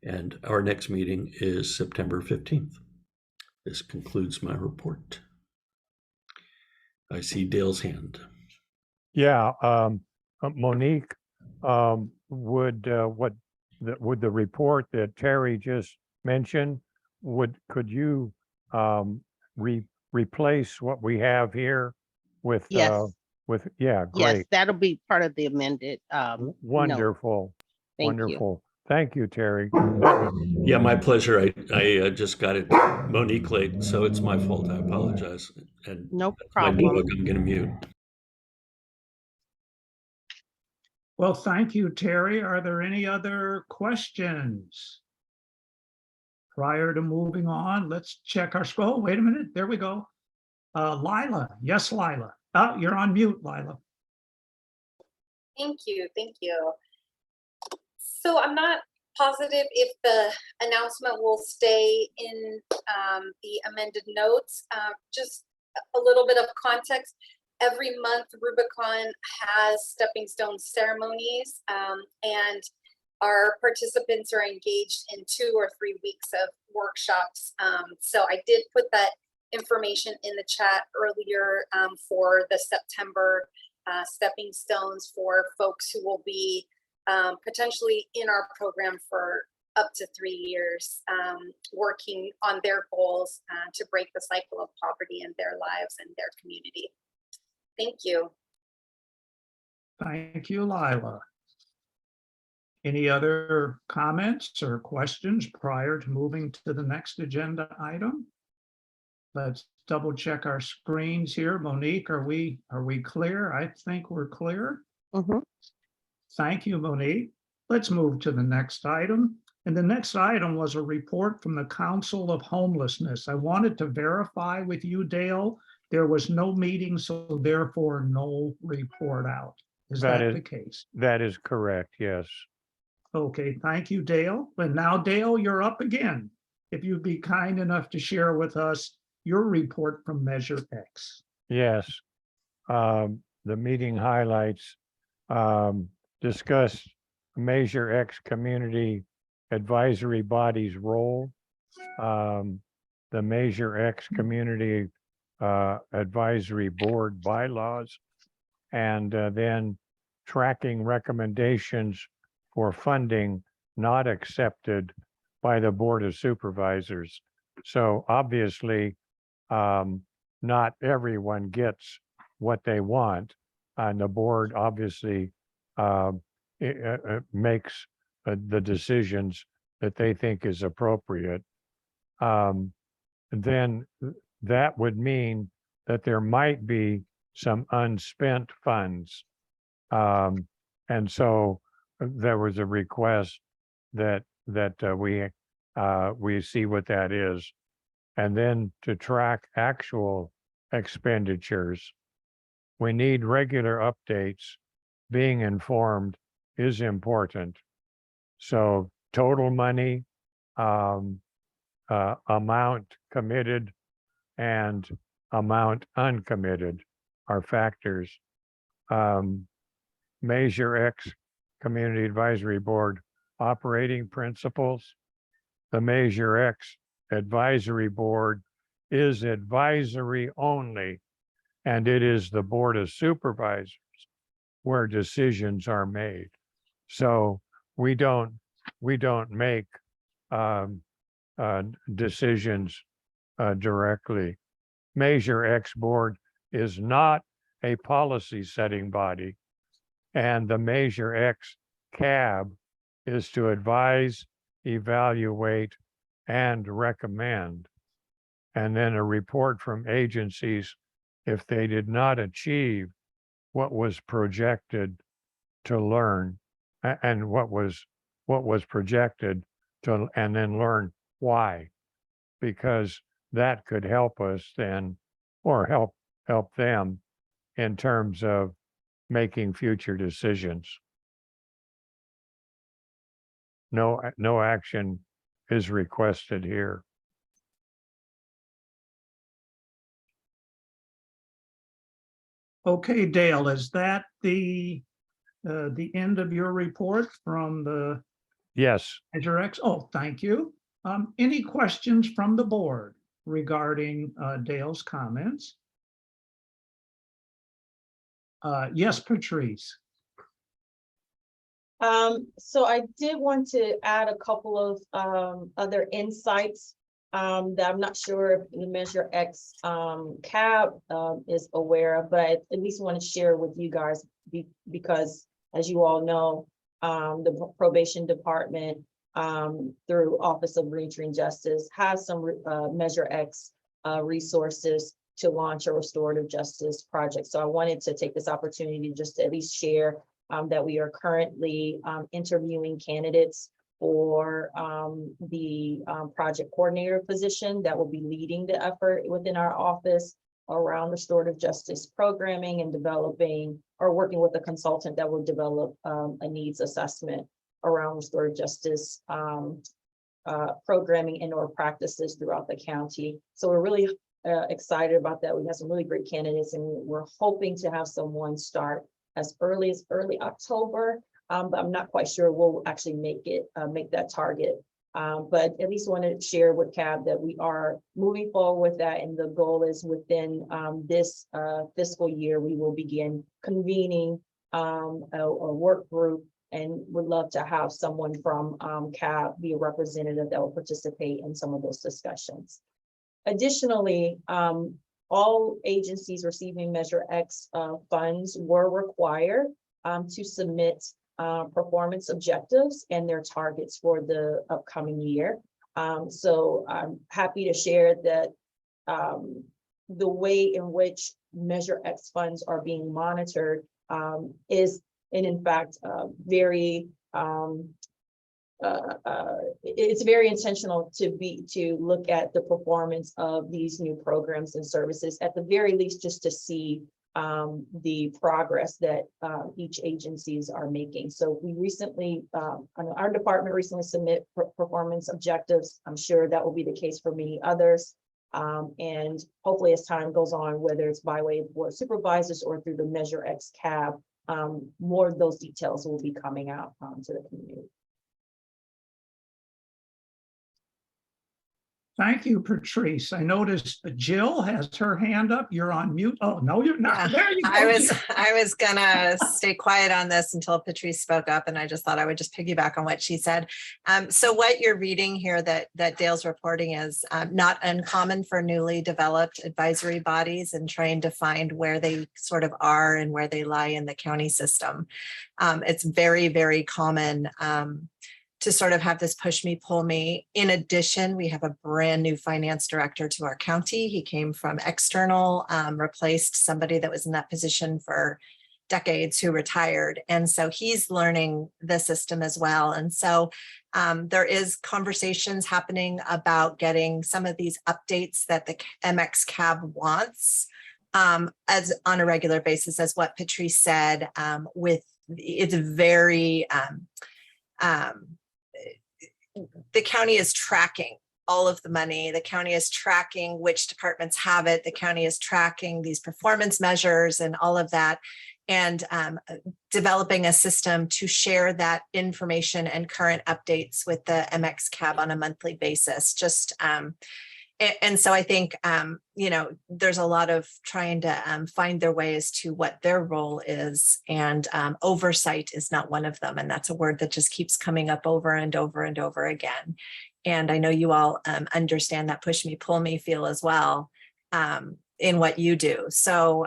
And our next meeting is September 15th. This concludes my report. I see Dale's hand. Yeah, Monique, would the report that Terry just mentioned, could you replace what we have here with Yes. Yeah, Yes, great. that'll be part of the amended. note. Wonderful. Thank you. Wonderful. Thank you, Terry. Yeah, my pleasure. I just got it Monique late, so it's my fault. I apologize. And No my problem. dog, I'm gonna mute. Well, thank you, Terry. Are there any other questions? Prior to moving on, let's check our scroll. Wait a minute, there we go. Lila, yes, Lila. Oh, you're on mute, Lila. Thank you, thank you. So I'm not positive if the announcement will stay in the amended notes. Just a little bit of context. Every month Rubicon has stepping stone ceremonies, and our participants are engaged in 2 or 3 weeks of workshops. So I did put that information in the chat earlier for the September stepping stones for folks who will be potentially in our program for up to 3 years, working on their goals to break the cycle of poverty in their lives and their community. Thank you. Thank you, Lila. Any other comments or questions prior to moving to the next agenda item? Let's double check our screens here. Monique, are we clear? I think we're clear. Mhm. Thank you, Monique. Let's move to the next item. And the next item was a report from the Council of Homelessness. I wanted to verify with you, Dale, there was no meeting, so therefore no report out. Is that the case? That is correct, yes. Okay, thank you, Dale. And now, Dale, you're up again. If you'd be kind enough to share with us your report from Measure X. Yes. The meeting highlights discuss Measure X community advisory body's role, the Measure X community advisory board bylaws, and then tracking recommendations for funding not accepted by the Board of Supervisors. So obviously, not everyone gets what they want, and the board obviously makes the decisions that they think is appropriate. Then that would mean that there might be some unspent funds. And so there was a request that we see what that is. And then to track actual expenditures, we need regular updates. Being informed is important. So total money, amount committed, and amount uncommitted are factors. Measure X Community Advisory Board operating principles. The Measure X Advisory Board is advisory only, and it is the Board of Supervisors where decisions are made. So we don't make decisions directly. Measure X Board is not a policy setting body, and the Measure X CAB is to advise, evaluate, and recommend. And then a report from agencies if they did not achieve what was projected to learn, and what was projected to, and then learn why, because that could help us then, or help them in terms of making future decisions. No action is requested here. Okay, Dale, is that the end of your report from the Yes. Measure X? Oh, thank you. Any questions from the board regarding Dale's comments? Yes, Patrice. So I did want to add a couple of other insights that I'm not sure if the Measure X CAB is aware of, but I at least want to share with you guys because, as you all know, the probation department through Office of Reentry and Justice has some Measure X resources to launch a restorative justice project. So I wanted to take this opportunity just to at least share that we are currently interviewing candidates for the project coordinator position that will be leading the effort within our office around restorative justice programming and developing or working with a consultant that will develop a needs assessment around restorative justice programming and or practices throughout the county. So we're really excited about that. We have some really great candidates, and we're hoping to have someone start as early October. But I'm not quite sure we'll actually make that target. But at least wanted to share with CAB that we are moving forward with that. And the goal is within this fiscal year, we will begin convening a work group, and would love to have someone from CAB be a representative that will participate in some of those discussions. Additionally, all agencies receiving Measure X funds were required to submit performance objectives and their targets for the upcoming year. So I'm happy to share that the way in which Measure X funds are being monitored is, and in fact, it's very intentional to look at the performance of these new programs and services, at the very least, just to see the progress that each agencies are making. So we recently, our department recently submit performance objectives. I'm sure that will be the case for many others. And hopefully as time goes on, whether it's by way of board supervisors or through the Measure X CAB, more of those details will be coming out to the community. Thank you, Patrice. I noticed Jill has her hand up. You're on mute. Oh, no, you're not. Yeah, There you go. I was gonna stay quiet on this until Patrice spoke up, and I just thought I would just piggyback on what she said. So what you're reading here that Dale's reporting is not uncommon for newly developed advisory bodies, and trying to find where they sort of are and where they lie in the county system. It's very, very common to sort of have this push me, pull me. In addition, we have a brand new finance director to our county. He came from external, replaced somebody that was in that position for decades who retired. And so he's learning the system as well. And so there is conversations happening about getting some of these updates that the MX CAB wants as on a regular basis, as what Patrice said, with it's very, the county is tracking all of the money. The county is tracking which departments have it. The county is tracking these performance measures and all of that, and developing a system to share that information and current updates with the MX CAB on a monthly basis. Just and so I think, there's a lot of trying to find their way as to what their role is, and oversight is not one of them. And that's a word that just keeps coming up over and over and over again. And I know you all understand that push me, pull me feel as well in what you do. So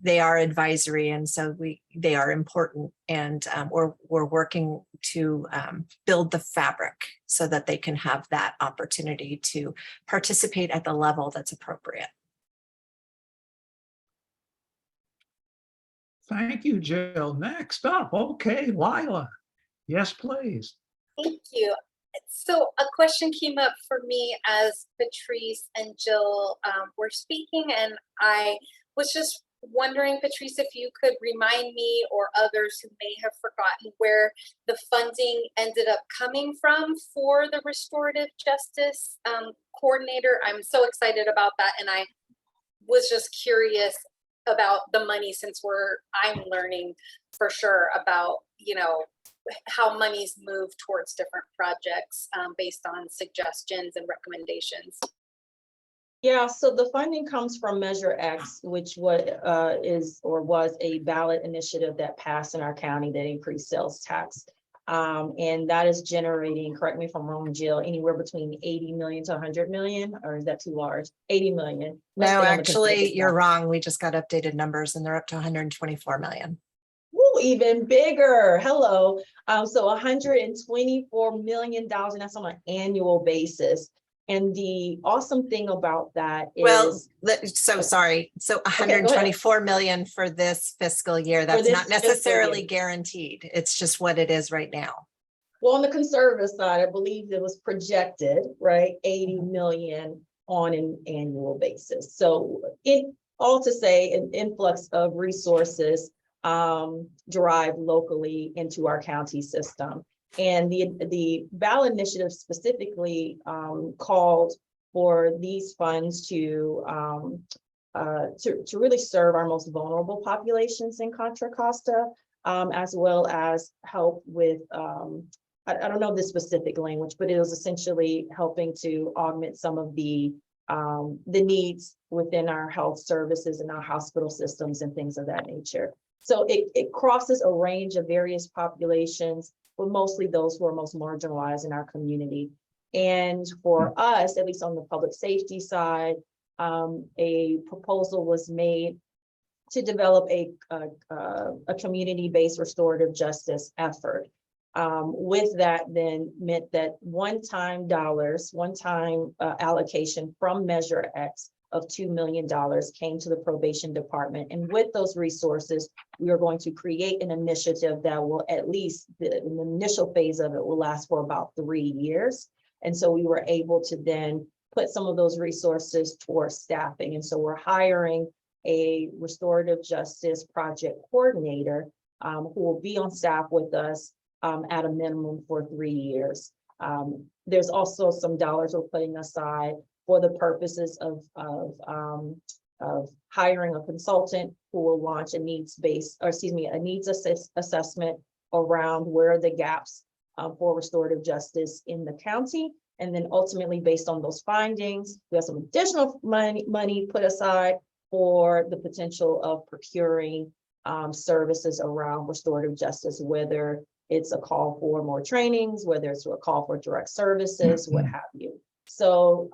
they are advisory, and so they are important, and we're working to build the fabric so that they can have that opportunity to participate at the level that's appropriate. Thank you, Jill. Next up, okay, Lila. Yes, please. Thank you. So a question came up for me as Patrice and Jill were speaking, and I was just wondering, Patrice, if you could remind me or others who may have forgotten where the funding ended up coming from for the restorative justice coordinator. I'm so excited about that, and I was just curious about the money, since I'm learning for sure about how monies move towards different projects based on suggestions and recommendations. Yeah, so the funding comes from Measure X, which was a ballot initiative that passed in our county that increased sales tax. And that is generating, correct me if I'm wrong, Jill, anywhere between 80 million to 100 million, or is that too large? 80 million. No, actually, you're wrong. We just got updated numbers and they're up to 124 million. Ooh, even bigger. Hello. So $124 million, and that's on an annual basis. And the awesome thing about that is, so sorry. So 124 million for this fiscal year. That's not necessarily guaranteed. It's just what it is right now. Well, on the conservative side, I believe it was projected, right? 80 million on an annual basis. So all to say, an influx of resources derived locally into our county system. And the ballot initiative specifically called for these funds to really serve our most vulnerable populations in Contra Costa, as well as help with, I don't know the specific language, but it was essentially helping to augment some of the needs within our health services and our hospital systems and things of that nature. So it crosses a range of various populations, but mostly those who are most marginalized in our community. And for us, at least on the public safety side, a proposal was made to develop a community-based restorative justice effort. With that then meant that one-time allocation from Measure X of $2 million came to the probation department. And with those resources, we are going to create an initiative that will, at least in the initial phase of it, will last for about 3 years. And so we were able to then put some of those resources towards staffing. And so we're hiring a restorative justice project coordinator who will be on staff with us at a minimum for 3 years. There's also some dollars we're putting aside for the purposes of hiring a consultant who will launch a needs assessment around where are the gaps for restorative justice in the county. And then ultimately, based on those findings, we have some additional money put aside for the potential of procuring services around restorative justice, whether it's a call for more trainings, whether it's a call for direct services, what have you. So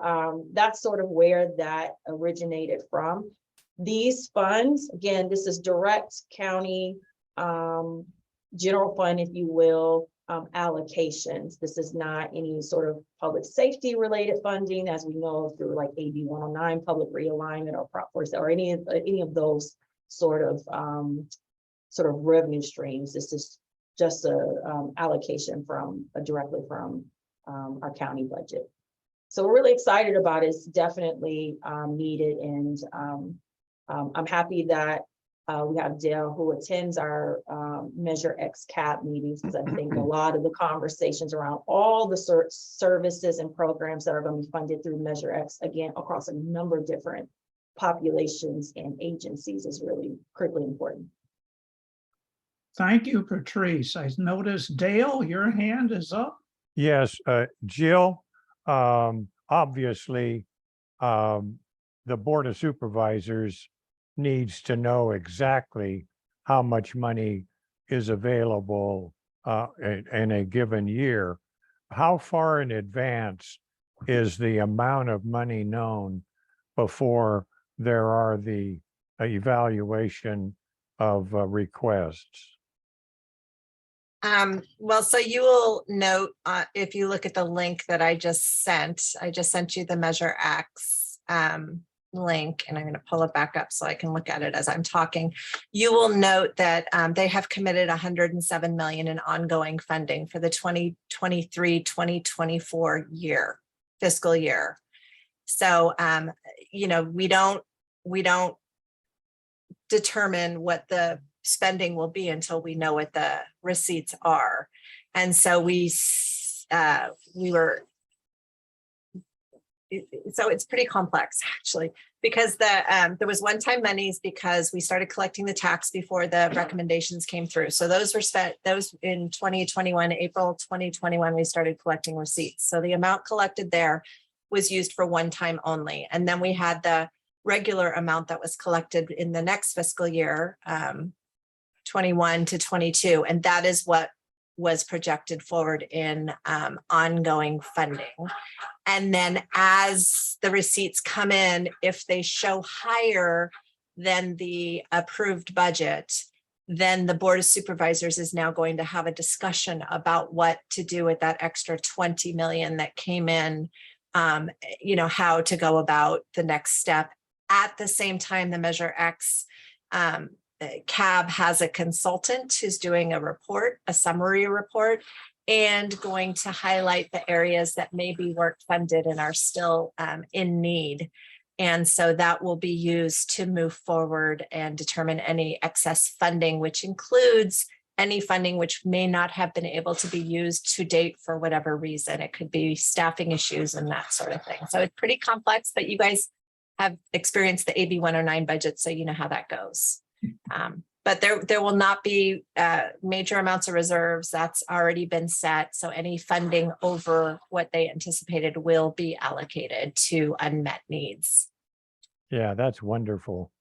that's sort of where that originated from. These funds, again, this is direct county general fund, if you will, allocations. This is not any sort of public safety related funding, as we know through like AB 109, public realignment or any of those sort of revenue streams. This is just a allocation directly from our county budget. So we're really excited about it. It's definitely needed, and I'm happy that we have Dale who attends our Measure X CAP meetings, because I think a lot of the conversations around all the services and programs that are going to be funded through Measure X, again, across a number of different populations and agencies, is really critically important. Thank you, Patrice. I noticed, Dale, your hand is up. Yes, Jill, obviously, the Board of Supervisors needs to know exactly how much money is available in a given year. How far in advance is the amount of money known before there are the evaluation of requests? Well, so you will note if you look at the link that I just sent you the Measure X link, and I'm going to pull it back up so I can look at it as I'm talking. You will note that they have committed $107 million in ongoing funding for the 2023-2024 fiscal year. So, we don't determine what the spending will be until we know what the receipts are. And so so it's pretty complex, actually, because there was one-time monies because we started collecting the tax before the recommendations came through. So those were spent, those in 2021, April 2021, we started collecting receipts. So the amount collected there was used for one time only. And then we had the regular amount that was collected in the next fiscal year, 21 to 22. And that is what was projected forward in ongoing funding. And then as the receipts come in, if they show higher than the approved budget, then the Board of Supervisors is now going to have a discussion about what to do with that extra 20 million that came in, how to go about the next step. At the same time, the Measure X CAB has a consultant who's doing a summary report, and going to highlight the areas that maybe weren't funded and are still in need. And so that will be used to move forward and determine any excess funding, which includes any funding which may not have been able to be used to date for whatever reason. It could be staffing issues and that sort of thing. So it's pretty complex, but you guys have experienced the AB 109 budget, so you know how that goes. But there will not be major amounts of reserves. That's already been set. So any funding over what they anticipated will be allocated to unmet needs. Yeah, that's wonderful.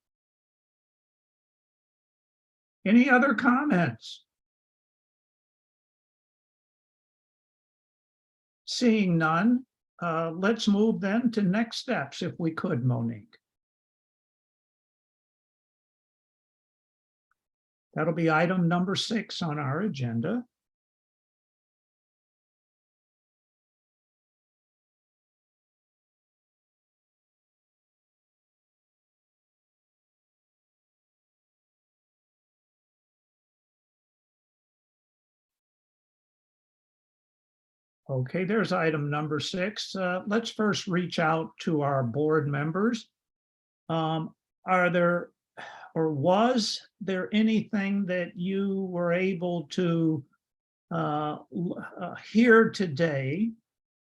Any other comments? Seeing none, let's move then to next steps if we could, Monique. That'll be item number 6 on our agenda. Okay, there's item number 6. Let's first reach out to our board members. Are there, or was there anything that you were able to hear today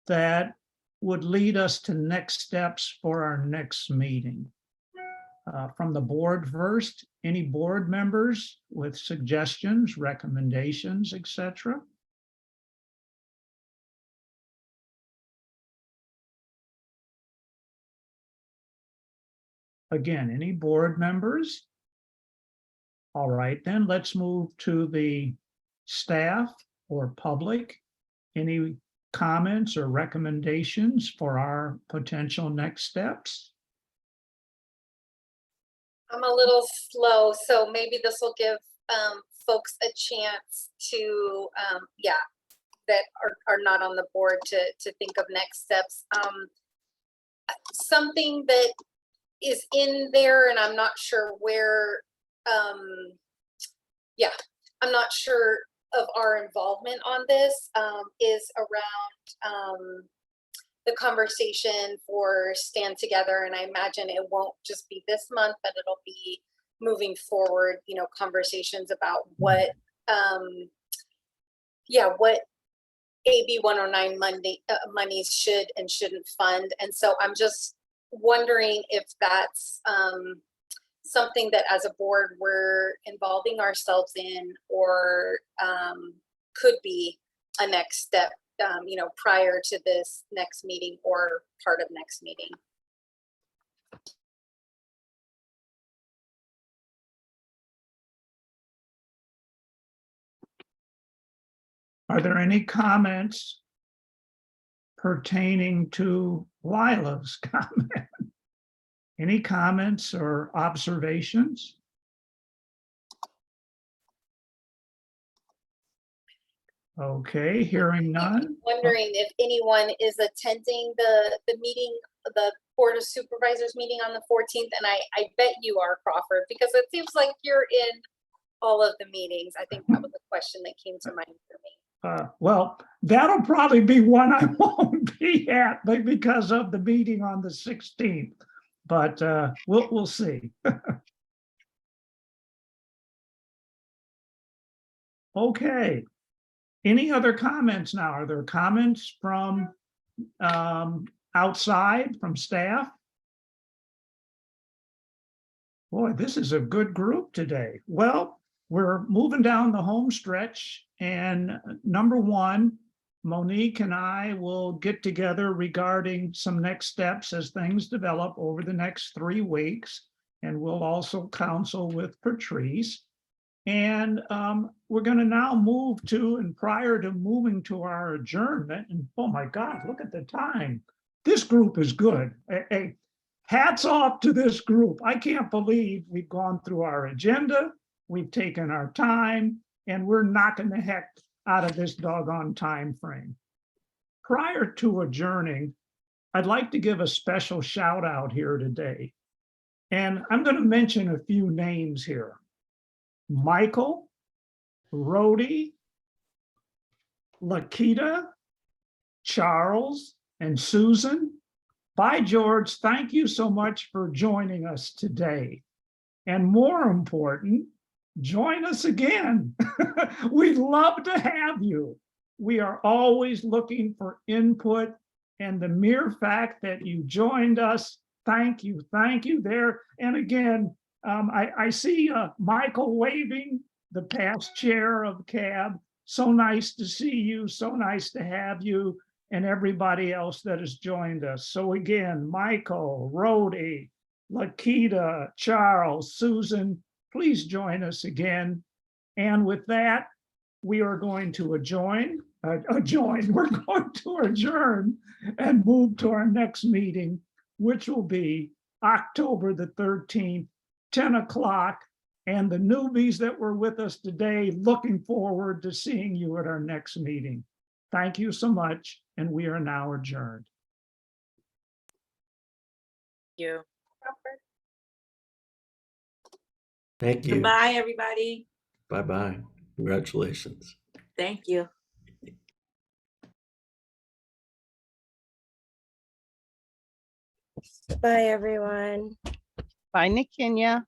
that would lead us to next steps for our next meeting? From the board first, any board members with suggestions, recommendations, etc.? Again, any board members? All right, then let's move to the staff or public. Any comments or recommendations for our potential next steps? I'm a little slow, so maybe this will give folks a chance to, that are not on the board to think of next steps. Something that is in there, and I'm not sure where, I'm not sure of our involvement on this, is around the conversation for Stand Together. And I imagine it won't just be this month, but it'll be moving forward, conversations about what, what AB 109 monies should and shouldn't fund. And so I'm just wondering if that's something that as a board we're involving ourselves in, or could be a next step, prior to this next meeting or part of next meeting. Are there any comments pertaining to Lila's comment? Any comments or observations? Okay, hearing none. Wondering if anyone is attending the meeting, the Board of Supervisors meeting on the 14th, and I bet you are, Crawford, because it seems like you're in all of the meetings. I think that was a question that came to mind for me. Well, that'll probably be one I won't be at, but because of the meeting on the 16th. But we'll see. Okay. Any other comments now? Are there comments from outside, from staff? Boy, this is a good group today. Well, we're moving down the home stretch, and number 1, Monique and I will get together regarding some next steps as things develop over the next 3 weeks, and we'll also counsel with Patrice. And we're going to now move to, and prior to moving to our adjournment, and oh my God, look at the time. This group is good. Hey, hats off to this group. I can't believe we've gone through our agenda, we've taken our time, and we're knocking the heck out of this doggone time frame. Prior to adjourning, I'd like to give a special shout out here today. And I'm going to mention a few names here. Michael, Rhodey, Lakita, Charles, and Susan. By George, thank you so much for joining us today. And more important, join us again. We'd love to have you. We are always looking for input, and the mere fact that you joined us, thank you there. And again, I see Michael waving, the past chair of CAB. So nice to see you, so nice to have you, and everybody else that has joined us. So again, Michael, Rhodey, Lakita, Charles, Susan, please join us again. And with that, we are going to we're going to adjourn and move to our next meeting, which will be October the 13th, 10 o'clock. And the newbies that were with us today, looking forward to seeing you at our next meeting. Thank you so much, and we are now adjourned. You. Thank you. Goodbye, everybody. Bye-bye. Congratulations. Thank you. Bye, everyone. Bye, Nick Kenya.